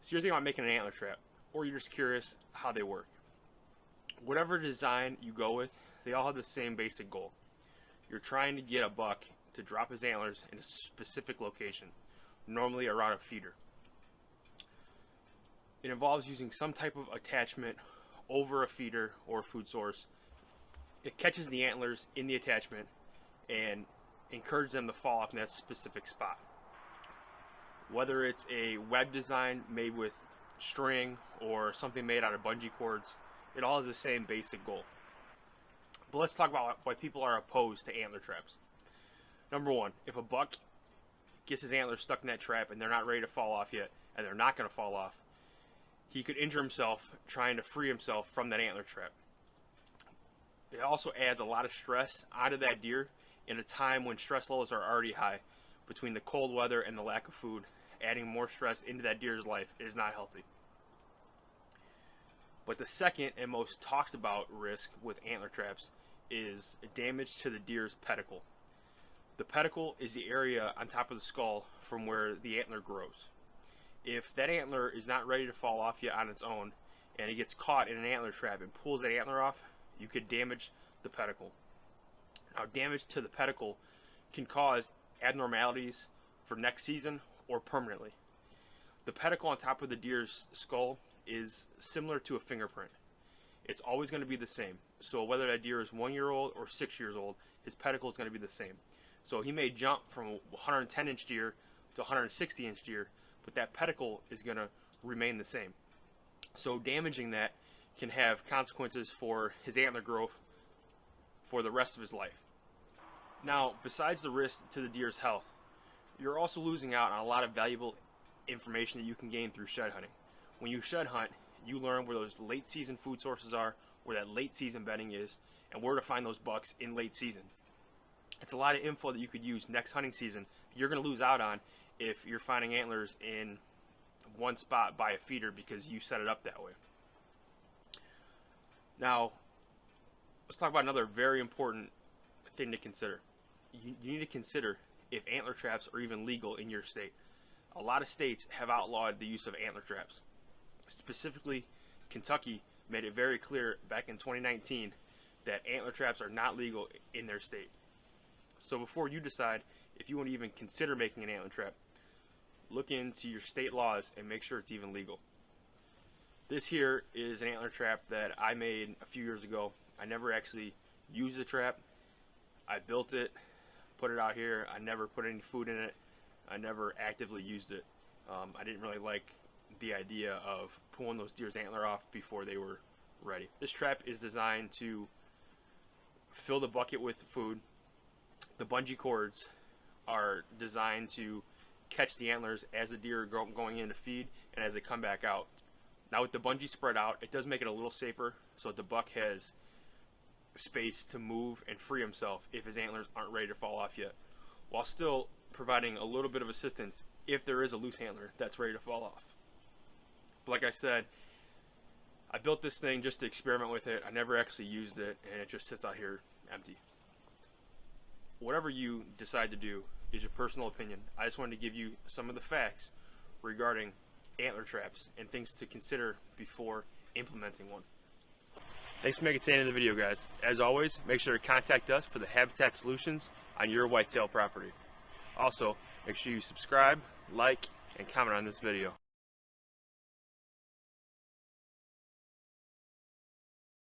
So you're thinking about making an antler trap, or you're just curious how they work. Whatever design you go with, they all have the same basic goal. You're trying to get a buck to drop his antlers in a specific location, normally around a feeder. It involves using some type of attachment over a feeder or food source. It catches the antlers in the attachment and encourages them to fall off in that specific spot. Whether it's a web design made with string or something made out of bungee cords, it all has the same basic goal. But let's talk about why people are opposed to antler traps. Number one, if a buck gets his antlers stuck in that trap and they're not ready to fall off yet, and they're not going to fall off, he could injure himself trying to free himself from that antler trap. It also adds a lot of stress onto that deer in a time when stress levels are already high. Between the cold weather and the lack of food, adding more stress into that deer's life is not healthy. But the second and most talked about risk with antler traps is damage to the deer's pedicle. The pedicle is the area on top of the skull from where the antler grows. If that antler is not ready to fall off yet on its own, and it gets caught in an antler trap and pulls that antler off, you could damage the pedicle. Now, damage to the pedicle can cause abnormalities for next season or permanently. The pedicle on top of the deer's skull is similar to a fingerprint. It's always going to be the same. So whether that deer is 1 year old or 6 years old, his pedicle is going to be the same. So he may jump from a 110-inch deer to a 160-inch deer, but that pedicle is going to remain the same. So damaging that can have consequences for his antler growth for the rest of his life. Now, besides the risk to the deer's health, you're also losing out on a lot of valuable information that you can gain through shed hunting. When you shed hunt, you learn where those late season food sources are, where that late season bedding is, and where to find those bucks in late season. It's a lot of info that you could use next hunting season you're going to lose out on if you're finding antlers in one spot by a feeder because you set it up that way. Now, let's talk about another very important thing to consider. You need to consider if antler traps are even legal in your state. A lot of states have outlawed the use of antler traps. Specifically, Kentucky made it very clear back in 2019 that antler traps are not legal in their state. So before you decide if you want to even consider making an antler trap, look into your state laws and make sure it's even legal. This here is an antler trap that I made a few years ago. I never actually used the trap. I built it, put it out here. I never put any food in it. I never actively used it. I didn't really like the idea of pulling those deer's antler off before they were ready. This trap is designed to fill the bucket with food. The bungee cords are designed to catch the antlers as the deer are going in to feed and as they come back out. Now with the bungee spread out, it does make it a little safer so that the buck has space to move and free himself if his antlers aren't ready to fall off yet, while still providing a little bit of assistance if there is a loose antler that's ready to fall off. But like I said, I built this thing just to experiment with it. I never actually used it, and it just sits out here empty. Whatever you decide to do is your personal opinion. I just wanted to give you some of the facts regarding antler traps and things to consider before implementing one. Thanks for making it to the end of the video, guys. As always, make sure to contact us for the habitat solutions on your whitetail property. Also, make sure you subscribe, like, and comment on this video.